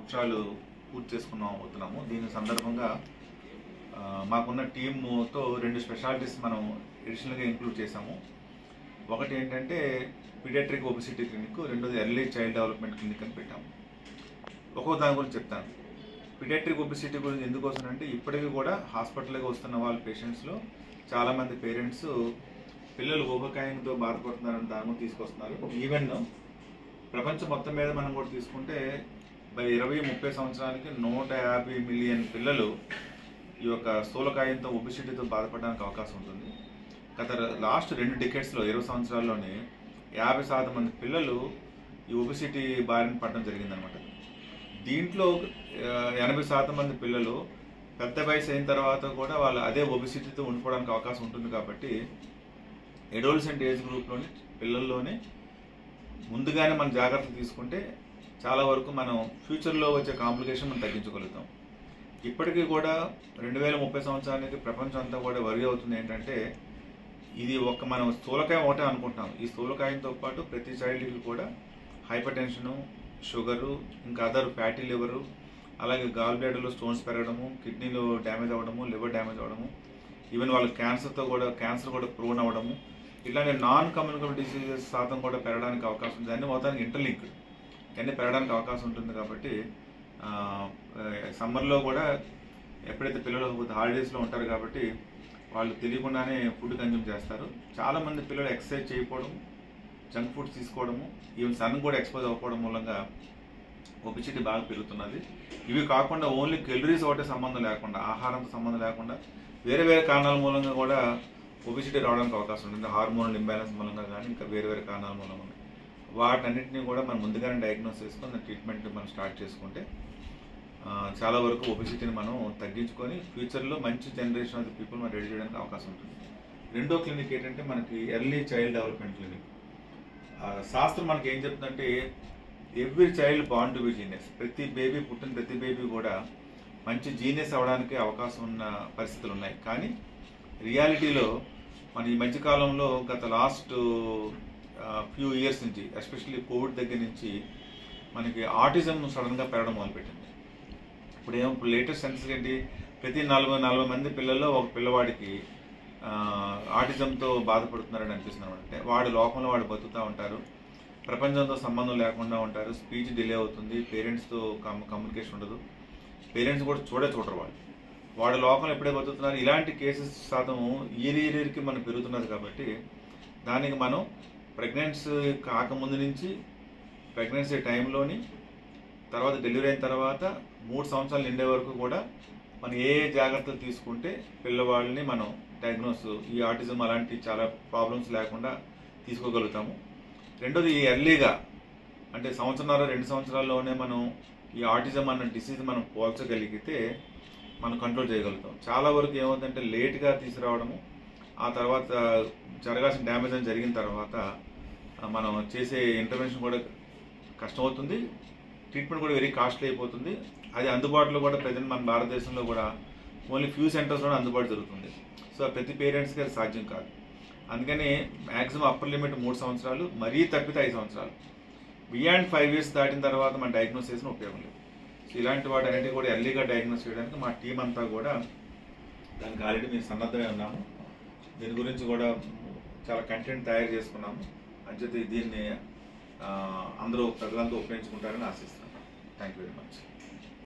సంవత్సరాలు పూర్తి అవుతున్నాము. దీని సందర్భంగా మాకున్న టీమ్తో 2 స్పెషాలిటీస్ మనం అడిషనల్గా ఇంక్లూడ్ చేసాము. ఒకటి ఏంటంటే పీడియాట్రిక్ ఒబెసిటీ క్లినిక్, రెండోది ఎర్లీ చైల్డ్ డెవలప్మెంట్ క్లినిక్ అని పెట్టాము. ఒక్కో దాని గురించి చెప్తాను. పీడియాట్రిక్ ఒబెసిటీ గురించి ఎందుకోసం అంటే ఇప్పటికీ కూడా హాస్పిటల్కి వస్తున్న వాళ్ళ పేషెంట్స్లో చాలామంది పేరెంట్స్ పిల్లలు ఊబకాయంతో బాధపడుతున్నారని దాని గురించి తీసుకొస్తున్నారు. ఈవెన్ ప్రపంచం మొత్తం మీద మనం కూడా తీసుకుంటే 20-30 సంవత్సరాలకి 150 మిలియన్ పిల్లలు ఈ యొక్క స్థూలకాయంతో ఒబెసిటీతో బాధపడడానికి అవకాశం ఉంటుంది. గత లాస్ట్ 2 డికెట్స్లో 20 సంవత్సరాల్లోనే 50% మంది పిల్లలు ఈ ఒబెసిటీ బారిన పడడం జరిగిందనమాట. దీంట్లో 80% మంది పిల్లలు పెద్ద వయసు అయిన తర్వాత కూడా వాళ్ళు అదే ఒబెసిటీతో ఉండిపోవడానికి అవకాశం ఉంటుంది. కాబట్టి అడోలసెంట్ ఏజ్ గ్రూప్లోని పిల్లల్లోనే ముందుగానే మనం జాగ్రత్తలు తీసుకుంటే చాలా వరకు మనం ఫ్యూచర్లో వచ్చే కాంప్లికేషన్ మనం తగ్గించగలుగుతాం. ఇప్పటికీ కూడా 2030 సంవత్సరానికి ప్రపంచం అంతా కూడా వరి అవుతుంది ఏంటంటే ఇది మనం స్థూలకాయం ఒకటే అనుకుంటాం. ఈ స్థూలకాయంతో పాటు ప్రతి చైల్డ్కి కూడా హైపర్ టెన్షను, షుగరు, ఇంకా అదర్ ఫ్యాటీ లివరు, అలాగే గాల్ బ్లాడర్లో స్టోన్స్ పెరగడము, కిడ్నీలో డ్యామేజ్ అవ్వడము, లివర్ డ్యామేజ్ అవ్వడము, ఈవెన్ వాళ్ళకి క్యాన్సర్ కూడా ప్రోన్ అవ్వడము, ఇట్లాంటి నాన్ కమ్యూనికబుల్ డిసీజెస్ శాతం కూడా పెరగడానికి అవకాశం ఉంది. అన్ని మొత్తానికి ఇంటర్లింక్డ్ అన్నీ పెరగడానికి అవకాశం ఉంటుంది. కాబట్టి సమ్మర్లో కూడా ఎప్పుడైతే పిల్లలు హాలిడేస్లో ఉంటారు కాబట్టి వాళ్ళు తెలియకుండానే ఫుడ్ కన్జ్యూమ్ చేస్తారు. చాలామంది పిల్లలు ఎక్సర్సైజ్ చేయకపోవడం, జంక్ ఫుడ్స్ తీసుకోవడము, ఈవెన్ సన్ కూడా ఎక్స్పోజ్ అవ్వకపోవడం మూలంగా ఒబెసిటీ బాగా పెరుగుతున్నది. ఇవి కాకుండా ఓన్లీ కెలరీస్ ఒకటే సంబంధం లేకుండా, ఆహారంతో సంబంధం లేకుండా వేరే కారణాల మూలంగా కూడా ఒబెసిటీ రావడానికి అవకాశం ఉంటుంది. హార్మోనల్ ఇంబ్యాలెన్స్ మూలంగా కానీ ఇంకా వేరే కారణాల మూలంగా ఉన్నాయి. వాటన్నిటిని కూడా మనం ముందుగానే డయాగ్నోస్ చేసుకొని ట్రీట్మెంట్ మనం స్టార్ట్ చేసుకుంటే చాలా వరకు ఒబెసిటీని మనం తగ్గించుకొని ఫ్యూచర్లో మంచి జనరేషన్ ఆఫ్ పీపుల్ మనం రెడీ చేయడానికి అవకాశం ఉంటుంది. రెండో క్లినిక్ ఏంటంటే మనకి ఎర్లీ చైల్డ్ డెవలప్మెంట్ క్లినిక్. శాస్త్రం మనకి ఏం చెప్తుందంటే every child born to be genius. పుట్టిన ప్రతి బేబీ కూడా మంచి జీనియస్ అవ్వడానికి అవకాశం ఉన్న పరిస్థితులు ఉన్నాయి. కానీ రియాలిటీలో మన ఈ మధ్యకాలంలో గత లాస్ట్ ఫ్యూ ఇయర్స్ నుంచి, ఎస్పెషల్లీ కోవిడ్ దగ్గర నుంచి మనకి ఆటిజం సడన్గా పెరగడం మొదలుపెట్టింది. ఇప్పుడు లేటెస్ట్ సెన్సెస్ ఏంటి, ప్రతి 40 మంది పిల్లల్లో ఒక పిల్లవాడికి ఆటిజంతో బాధపడుతున్నారని అనిపిస్తున్నారు. అంటే వాడి లోకంలో వాడు బతుకుతూ ఉంటారు, ప్రపంచంతో సంబంధం లేకుండా ఉంటారు, స్పీచ్ డిలే అవుతుంది, పేరెంట్స్తో కమ్యూనికేషన్ ఉండదు, పేరెంట్స్ కూడా చూడరు వాడి లోకంలో ఎప్పుడే బతుకుతున్నారు. ఇలాంటి కేసెస్ శాతం ఇయర్కి మనం పెరుగుతున్నది. కాబట్టి దానికి మనం ప్రెగ్నెన్సీ కాకముందు నుంచి, ప్రెగ్నెన్సీ టైంలోని, తర్వాత డెలివరీ అయిన తర్వాత 3 సంవత్సరాలు నిండే వరకు కూడా మనం ఏ జాగ్రత్తలు తీసుకుంటే పిల్లవాళ్ళని మనం ఈ ఆటిజం అలాంటి చాలా ప్రాబ్లమ్స్ లేకుండా తీసుకోగలుగుతాము. రెండోది ఎర్లీగా అంటే 1-2 సంవత్సరాల్లోనే మనం ఈ ఆటిజం అన్న డిసీజ్ మనం పోల్చగలిగితే మనం కంట్రోల్ చేయగలుగుతాం. చాలా వరకు ఏమవుతుందంటే లేట్గా తీసుకురావడము, ఆ తర్వాత జరగాల్సిన డ్యామేజ్ అని జరిగిన తర్వాత మనం చేసే ఇంటర్వెన్షన్ కూడా కష్టమవుతుంది, ట్రీట్మెంట్ కూడా వెరీ కాస్ట్లీ అయిపోతుంది. అది అందుబాటులో కూడా ప్రజెంట్ మన భారతదేశంలో కూడా ఓన్లీ ఫ్యూ సెంటర్స్లోనే అందుబాటు జరుగుతుంది. సో ప్రతి పేరెంట్స్కి అది సాధ్యం కాదు. అందుకని మ్యాక్సిమం అప్పర్ లిమిట్ 3 సంవత్సరాలు, మరీ తప్పితే 5 సంవత్సరాలు. బియాండ్ 5 ఇయర్స్ దాటిన తర్వాత మనం డయాగ్నోస్ చేసిన ఉపయోగం లేదు. సో ఇలాంటి వాటి అన్నిటి కూడా ఎర్లీగా డయాగ్నోస్ చేయడానికి మా టీం అంతా కూడా దానికి ఆల్రెడీ మేము సన్నద్ధమే ఉన్నాము. దీని గురించి కూడా చాలా కంటెంట్ తయారు చేసుకున్నాము. అంచేత దీన్ని అందరూ ప్రజలంతా ఉపయోగించుకుంటారని ఆశిస్తున్నాను. Thank you very much.